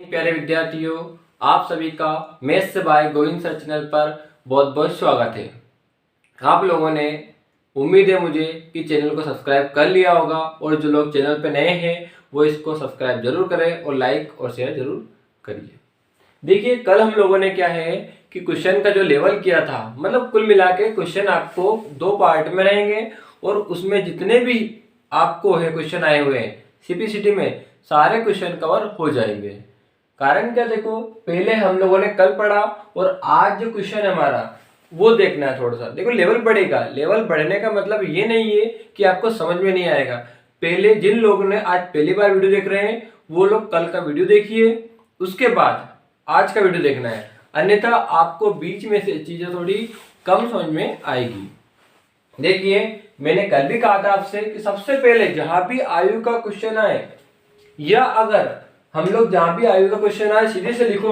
प्यारे विद्यार्थियों, आप सभी का maths by Govind sir channel पर बहुत बहुत स्वागत है। आप लोगों ने उम्मीद है मुझे कि चैनल को सब्सक्राइब कर लिया होगा और जो लोग चैनल पर नए हैं वो इसको सब्सक्राइब जरूर करें और लाइक और शेयर जरूर करिए। देखिए, कल हम लोगों ने क्या है कि क्वेश्चन का जो लेवल किया था, मतलब कुल मिला के क्वेश्चन आपको दो पार्ट में रहेंगे और उसमें जितने भी आपको है क्वेश्चन आए हुए हैं सीपीसीटी में, सारे क्वेश्चन कवर हो जाएंगे। कारण क्या, देखो पहले हम लोगों ने कल पढ़ा और आज जो क्वेश्चन है हमारा वो देखना है। थोड़ा सा देखो, लेवल बढ़ेगा। लेवल बढ़ने का मतलब ये नहीं है कि आपको समझ में नहीं आएगा। पहले जिन लोगों ने आज पहली बार वीडियो देख रहे हैं वो लोग कल का वीडियो देखिए, उसके बाद आज का वीडियो देखना है, अन्यथा आपको बीच में से चीजें थोड़ी कम समझ में आएगी। देखिए, मैंने कल भी कहा था आपसे कि सबसे पहले जहां भी आयु का क्वेश्चन आए, या अगर हम लोग जहां भी आयु का क्वेश्चन आए सीधे से लिखो।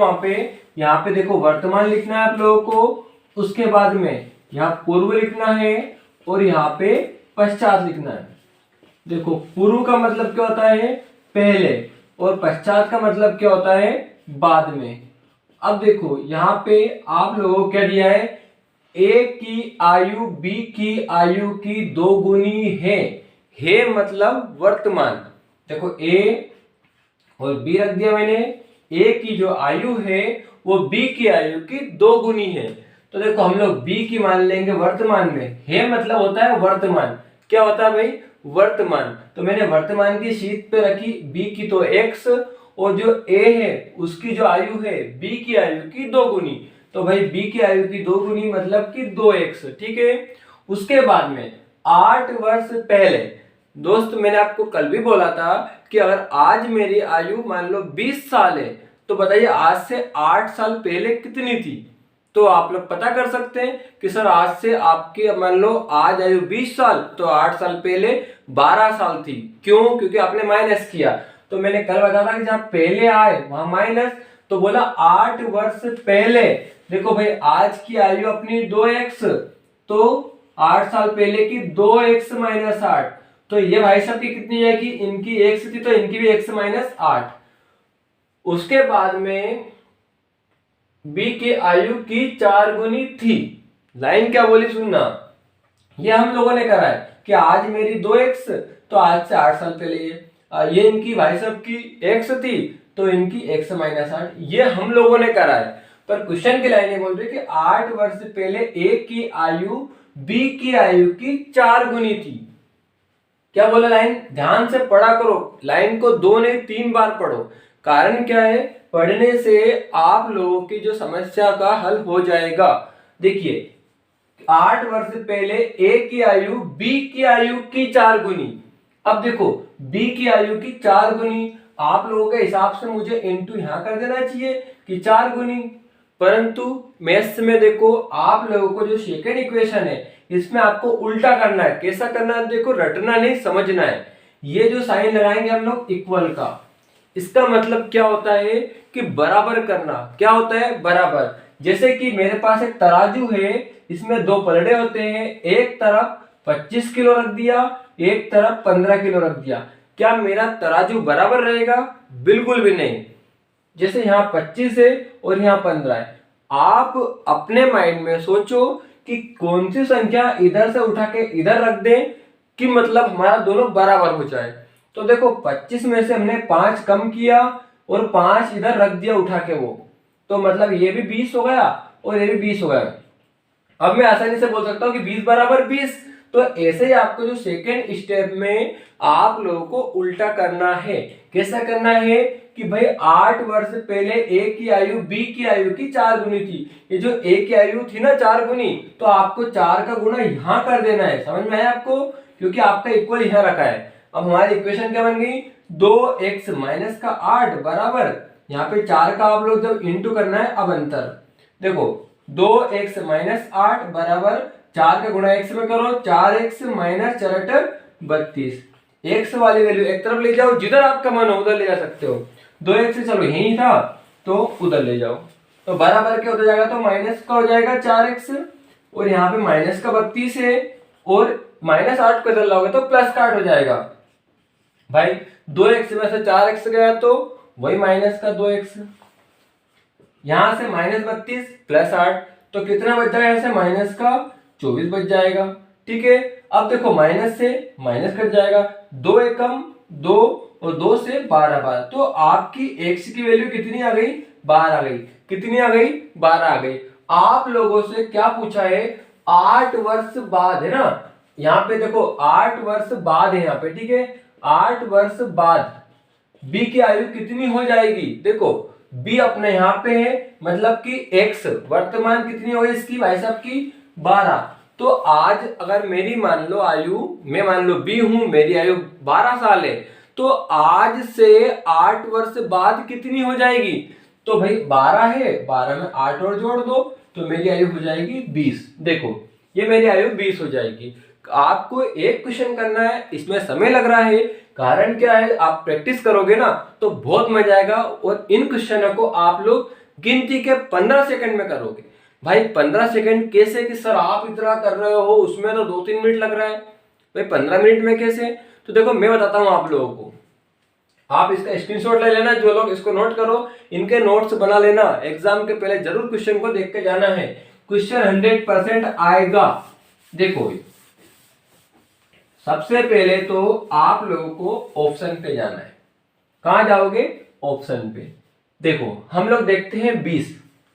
यहाँ पे देखो वर्तमान लिखना है आप लोगों को, उसके बाद में यहाँ पूर्व लिखना है और यहाँ पे पश्चात लिखना है। देखो, पूर्व का मतलब क्या होता है, पहले, और पश्चात का मतलब क्या होता है, बाद में। अब देखो यहाँ पे आप लोगों को क्या दिया है, ए की आयु बी की आयु की दो गुनी है मतलब वर्तमान। देखो ए और बी रख दिया मैंने। ए की जो आयु है वो बी की आयु की दो गुनी है, तो देखो हम लोग बी की मान लेंगे वर्तमान में। है मतलब होता है वर्तमान। क्या होता है भाई, वर्तमान। तो मैंने वर्तमान की शीट पे रखी बी की तो x, और जो ए है उसकी जो आयु है बी की आयु की दो गुनी, तो भाई बी की आयु की दो गुनी मतलब कि 2x। ठीक है। उसके बाद में 8 वर्ष पहले, दोस्त मैंने आपको कल भी बोला था कि अगर आज मेरी आयु मान लो 20 साल है, तो बताइए आज से 8 साल पहले कितनी थी। तो आप लोग पता कर सकते हैं कि सर आज से आपकी मान लो आज आयु 20 साल, तो 8 साल पहले 12 साल थी। क्यों? क्योंकि आपने माइनस किया। तो मैंने कल बताया था कि जहां पहले आए वहां माइनस, तो बोला 8 वर्ष पहले। देखो भाई, आज की आयु अपनी 2x, तो 8 साल पहले की 2x माइनस 8, तो ये भाई साहब की कितनी है कि इनकी x थी तो इनकी भी x माइनस 8। उसके बाद में b की आयु की 4 गुनी थी। लाइन क्या बोली सुनना, ये हम लोगों ने करा है कि आज मेरी 2x, तो आज से 8 साल पहले ये इनकी भाई साहब की x थी तो इनकी x माइनस 8, ये हम लोगों ने करा है। पर क्वेश्चन की लाइन बोल रही है कि 8 वर्ष पहले a की आयु b की आयु की 4 गुनी थी। क्या बोला लाइन, ध्यान से पढ़ा करो, लाइन को 2 नहीं 3 बार पढ़ो। कारण क्या है, पढ़ने से आप लोगों की जो समस्या का हल हो जाएगा। देखिए, 8 वर्ष पहले ए की आयु बी की आयु की 4 गुनी। अब देखो बी की आयु की 4 गुनी, आप लोगों के हिसाब से मुझे इनटू यहां कर देना चाहिए कि 4 गुनी, परंतु मैथ्स में देखो आप लोगों को जो सेकंड इक्वेशन है इसमें आपको उल्टा करना है। कैसा करना है, देखो रटना नहीं समझना है। ये जो साइन लगाएंगे हम लोग इक्वल का, इसका मतलब क्या होता है कि बराबर करना। क्या होता है, बराबर। जैसे कि मेरे पास एक तराजू है, इसमें दो पलड़े होते हैं, एक तरफ 25 किलो रख दिया, एक तरफ 15 किलो रख दिया। क्या मेरा तराजू बराबर रहेगा? बिल्कुल भी नहीं। जैसे यहाँ 25 है और यहाँ 15 है, आप अपने माइंड में सोचो कि कौन सी संख्या इधर से उठा के इधर रख दें कि मतलब हमारा दोनों बराबर हो जाए। तो देखो 25 में से हमने 5 कम किया और 5 इधर रख दिया उठा के, वो तो मतलब ये भी 20 हो गया और ये भी 20 हो गया। अब मैं आसानी से बोल सकता हूँ कि 20 बराबर 20। तो ऐसे ही आपको जो सेकेंड स्टेप में आप लोगों को उल्टा करना है। कैसा करना है कि भाई 8 वर्ष पहले ए की आयु बी की आयु की 4 गुनी थी। ये जो ए की आयु थी ना 4 गुनी, तो आपको 4 का गुना यहां कर देना है। समझ में आया आपको? क्योंकि आपका इक्वल यहां रखा है। अब हमारी इक्वेशन क्या बन गई, 2x माइनस का 8 बराबर, यहाँ पे 4 का आप लोग जब इंटू करना है, अब अंतर देखो 2x माइनस 8 बराबर 4 का गुणा x में करो, 4x माइनस 4 32। x वाली वैल्यू एक तरफ ले जाओ, जिधर आपका मन हो उधर ले जा सकते हो। 2x से चलो यही था तो उधर ले जाओ, तो बराबर क्या हो जाएगा, तो माइनस का हो जाएगा 4x, और यहाँ पे माइनस का 32 है, और माइनस 8 को इधर लाओगे तो प्लस का 8 हो जाएगा। भाई 2x में से 4x गया तो वही माइनस का 2x, यहां से -32 प्लस 8, तो कितना बच जाएगा ऐसे माइनस का 24 बच जाएगा। ठीक है, अब देखो माइनस से माइनस कट जाएगा, 2 एकम 2 और 2 से 12, तो आपकी x की वैल्यू कितनी आ गई, 12 आ गई। कितनी आ गई, 12 आ गई। आप लोगों से क्या पूछा है, 8 वर्ष बाद, है ना, यहाँ पे देखो 8 वर्ष बाद है यहाँ पे, ठीक है, 8 वर्ष बाद b की आयु कितनी हो जाएगी। देखो b अपने यहाँ पे है, मतलब कि x वर्तमान कितनी हो गई इसकी भाई साहब की 12। तो आज अगर मेरी मान लो आयु, मैं मान लो b हूं, मेरी आयु 12 साल है, तो आज से 8 वर्ष बाद कितनी हो जाएगी। तो भाई 12 है, 12 में 8 और जोड़ दो तो मेरी आयु हो जाएगी 20। देखो ये मेरी आयु 20 हो जाएगी। आपको एक क्वेश्चन करना है, इसमें समय लग रहा है, कारण क्या है, आप प्रैक्टिस करोगे ना तो बहुत मजा आएगा। और इन क्वेश्चनों को आप लोग गिनती के 15 सेकंड में करोगे। भाई 15 सेकंड कैसे कि सर आप इतना कर रहे हो, उसमें तो 2-3 मिनट लग रहा है, भाई 15 मिनट में कैसे। तो देखो मैं बताता हूं आप लोगों को, आप इसका स्क्रीनशॉट ले लेना, जो लोग इसको नोट करो इनके नोट्स बना लेना, एग्जाम के पहले जरूर क्वेश्चन को देख के जाना है, क्वेश्चन 100% आएगा। देखो सबसे पहले तो आप लोगों को ऑप्शन पे जाना है। कहां जाओगे, ऑप्शन पे। देखो हम लोग देखते हैं 20,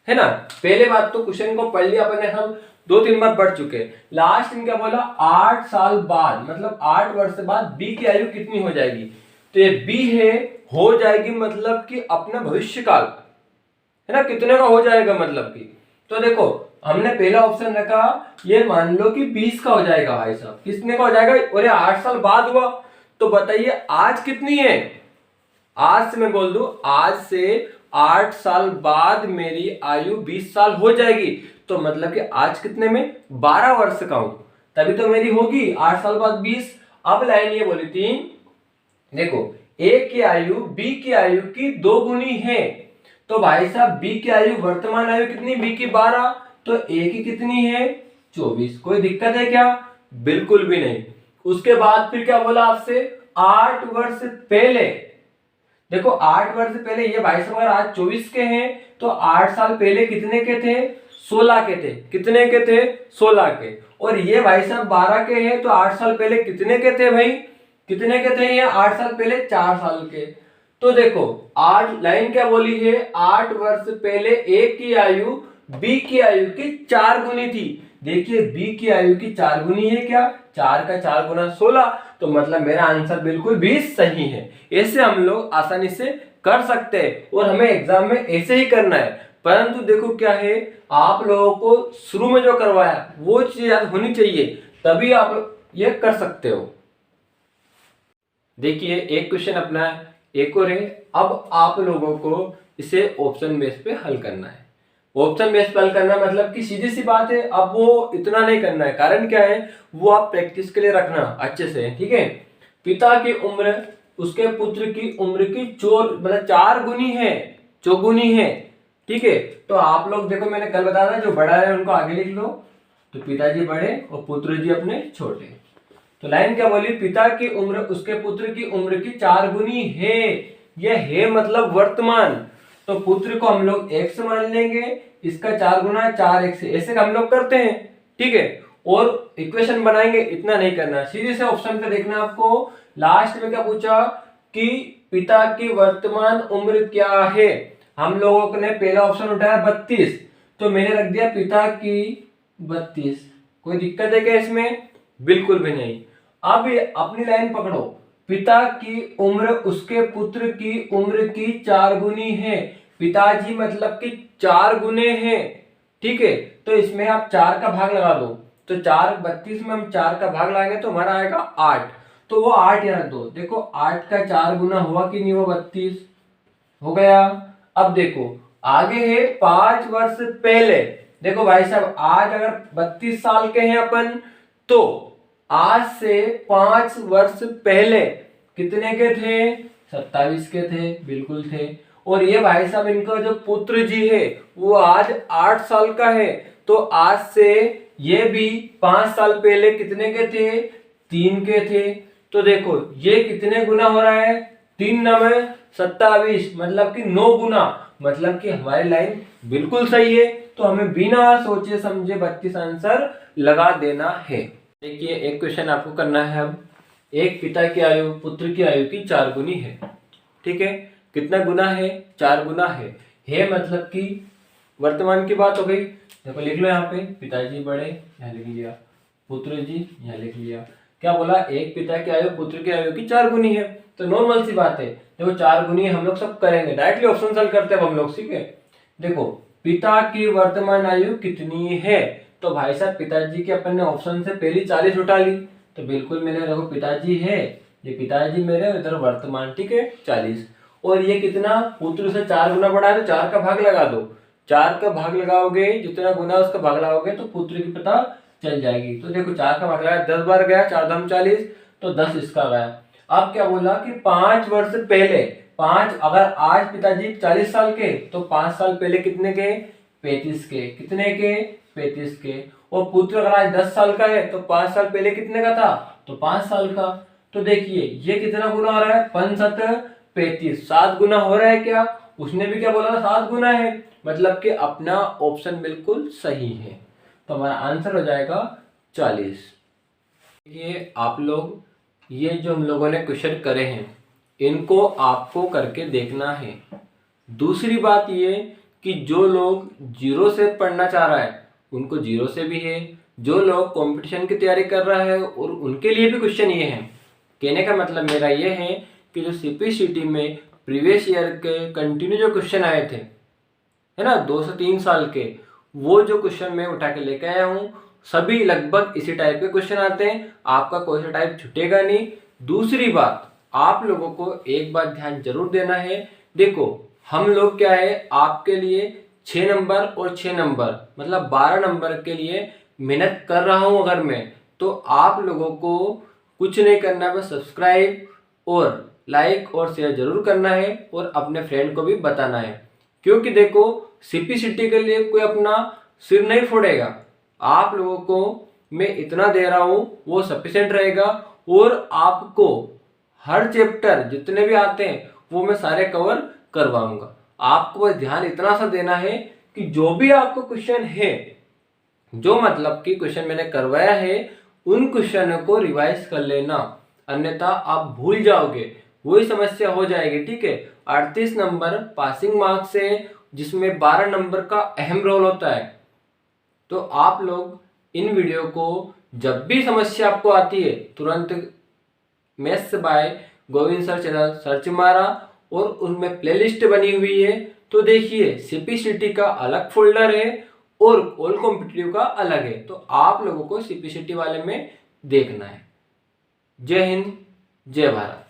है ना, पहले बात तो क्वेश्चन को पढ़ लिया अपने, हम 2-3 बार पढ़ चुके। लास्ट में क्या बोला, 8 साल बाद, मतलब 8 वर्ष बाद b की आयु कितनी हो जाएगी। तो ये b है, हो जाएगी मतलब कि अपना भविष्य काल, है ना, कितने का हो जाएगा मतलब कि। तो देखो हमने पहला ऑप्शन रखा, ये मान लो कि 20 का हो जाएगा भाई साहब, कितने का हो जाएगा, और ये 8 साल बाद हुआ। तो बताइए आज कितनी है, आज से मैं बोल दूं, आज से 8 साल बाद मेरी आयु 20 साल हो जाएगी। तो मतलब कि आज कितने में 12 वर्ष का हूं, तभी तो मेरी होगी 8 साल बाद 20। अब लाइन ये बोली थी, देखो a की आयु b की आयु की 2 गुनी है। तो भाई साहब b की आयु, वर्तमान आयु कितनी, b की 12, तो a की कितनी है 24। कोई दिक्कत है क्या, बिल्कुल भी नहीं। उसके बाद फिर क्या बोला आपसे, 8 वर्ष पहले। देखो 8 वर्ष पहले, ये भाई साहब अगर आज 24 के हैं तो 8 साल पहले कितने के थे, 16 के थे। कितने के थे, 16 के। और ये भाई साहब 12 के हैं तो 8 साल पहले कितने के थे भाई, कितने के थे ये 8 साल पहले, 4 साल के। तो देखो 8, लाइन क्या बोली है, 8 वर्ष पहले a की आयु b की आयु की 4 गुनी थी। देखिए b की आयु की 4 गुनी है क्या, 4 का 4 गुना 16, तो मतलब मेरा आंसर बिल्कुल भी सही है। ऐसे हम लोग आसानी से कर सकते हैं और हमें एग्जाम में ऐसे ही करना है। परंतु देखो क्या है, आप लोगों को शुरू में जो करवाया वो चीज याद होनी चाहिए, तभी आप ये कर सकते हो। देखिए एक क्वेश्चन अपना एक और है, अब आप लोगों को इसे ऑप्शन बेस पे हल करना है। ऑप्शन बेस पे हल करना मतलब कि सीधी सी बात है, अब वो इतना नहीं करना है, कारण क्या है वो आप प्रैक्टिस के लिए रखना अच्छे से, ठीक है। पिता की उम्र उसके पुत्र की उम्र की मतलब 4 गुनी है, चौगुनी है, ठीक है। तो आप लोग देखो मैंने कल बताया था, जो बड़ा है उनको आगे लिख लो, तो पिताजी बड़े और पुत्र जी अपने छोटे। तो लाइन क्या बोली, पिता की उम्र उसके पुत्र की उम्र की 4 गुनी है। यह है मतलब वर्तमान, तो पुत्र को हम लोग x मान लेंगे, इसका 4 गुना 4x, ऐसे हम लोग करते हैं, ठीक है। और इक्वेशन बनाएंगे, इतना नहीं करना, सीधे से ऑप्शन पे देखना आपको। लास्ट में क्या पूछा कि पिता की वर्तमान उम्र क्या है, हम लोगों ने पहला ऑप्शन उठाया 32, तो मैंने रख दिया पिता की 32। कोई दिक्कत है क्या इसमें, बिल्कुल भी नहीं। अब अपनी लाइन पकड़ो, पिता की उम्र उसके पुत्र की उम्र की 4 गुनी है, पिताजी मतलब कि 4 गुने हैं, ठीक है। तो इसमें आप 4 का भाग लगा दो, तो 4 32 में हम 4 का भाग लगाएंगे तो हमारा आएगा 8, तो वो 8 यहाँ रख दो। देखो 8 का 4 गुना हुआ कि नहीं, वो 32 हो गया। अब देखो आगे है 5 वर्ष पहले। देखो भाई साहब आज अगर 32 साल के हैं अपन, तो आज से 5 वर्ष पहले कितने के थे, 27 के थे, बिल्कुल थे। और ये भाई साहब इनका जो पुत्र जी है वो आज 8 साल का है, तो आज से ये भी 5 साल पहले कितने के थे, 3 के थे। तो देखो ये कितने गुना हो रहा है, 3 9 27 मतलब कि 9 गुना, मतलब कि हमारी लाइन बिल्कुल सही है। तो हमें बिना सोचे समझे 32 आंसर लगा देना है। देखिए एक क्वेश्चन आपको करना है अब, एक पिता की आयु पुत्र की आयु की 4 गुनी है। ठीक है, कितना गुना है? 4 गुना है मतलब कि वर्तमान की बात हो गई। देखो लिख लो यहाँ पे, पिताजी बड़े, यहाँ लिख लिया, पुत्र जी यहाँ लिख लिया। क्या बोला? एक पिता की आयु पुत्र की आयु की 4 गुनी है। तो नॉर्मल सी बात है, देखो 4 गुनी हम लोग सब करेंगे, डायरेक्टली ऑप्शन सॉल्व करते हैं हम लोग। ठीक है, देखो पिता की वर्तमान आयु कितनी है, तो भाई साहब पिताजी के अपन ने ऑप्शन से पहली 40 उठा ली, तो बिल्कुल मैंने देखो पिताजी है, ये पिताजी मेरे, इधर वर्तमान, ठीक है 40। और ये कितना? पुत्र से 4 गुना बड़ा है, तो 4 का भाग लगा दो। 4 का भाग लगाओगे, जितना गुना उसका भाग लगाओगे तो पुत्र की पता चल जाएगी। तो देखो 4 का भाग लगाया, 10 बार गया, 4 दाम 40, तो 10 इसका गया। अब क्या बोला कि 5 वर्ष पहले, 5 अगर आज पिताजी 40 साल के, तो 5 साल पहले कितने के? 35 के। कितने के? 35 के। और पुत्र अगर आज 10 साल का है, तो 5 साल पहले कितने का था? तो 5 साल का। तो देखिए ये कितना गुना हो रहा है? 5 7 35, 7 गुना हो रहा है क्या? उसने भी क्या बोला था? 7 गुना है, मतलब कि अपना ऑप्शन बिल्कुल सही है। तो हमारा आंसर हो जाएगा 40। ये आप लोग, ये जो हम लोगों ने क्वेश्चन करे हैं, इनको आपको करके देखना है। दूसरी बात ये कि जो लोग जीरो से पढ़ना चाह रहा है उनको जीरो से भी है, जो लोग कंपटीशन की तैयारी कर रहा है और उनके लिए भी क्वेश्चन ये है। कहने का मतलब मेरा ये है कि जो CPCT में प्रीवियस ईयर के कंटिन्यू जो क्वेश्चन आए थे, है ना, 2 से 3 साल के, वो जो क्वेश्चन मैं उठा के लेके आया हूँ, सभी लगभग इसी टाइप के क्वेश्चन आते हैं। आपका कोई सा टाइप छूटेगा नहीं। दूसरी बात, आप लोगों को एक बात ध्यान जरूर देना है। देखो हम लोग क्या है, आपके लिए 6 नंबर और 6 नंबर मतलब 12 नंबर के लिए मेहनत कर रहा हूं अगर मैं, तो आप लोगों को कुछ नहीं करना, बस सब्सक्राइब और लाइक और शेयर जरूर करना है और अपने फ्रेंड को भी बताना है। क्योंकि देखो CPCT के लिए कोई अपना सिर नहीं फोड़ेगा, आप लोगों को मैं इतना दे रहा हूं वो सफिशिएंट रहेगा। और आपको हर चैप्टर जितने भी आते हैं वो मैं सारे कवर करवाऊंगा। आपको बस ध्यान इतना सा देना है कि जो भी आपको क्वेश्चन है, जो मतलब कि क्वेश्चन मैंने करवाया है, उन क्वेश्चन को रिवाइज कर लेना, अन्यथा आप भूल जाओगे, वही समस्या हो जाएगी। ठीक है, 38 नंबर पासिंग मार्क्स से, जिसमें 12 नंबर का अहम रोल होता है। तो आप लोग इन वीडियो को जब भी समस्या आपको आती है, तुरंत maths by Govind sir channel search मारा और उनमें प्लेलिस्ट बनी हुई है। तो देखिए CPCT का अलग फोल्डर है और ऑल कॉम्पिटिटिव का अलग है, तो आप लोगों को CPCT वाले में देखना है। जय हिंद, जय भारत।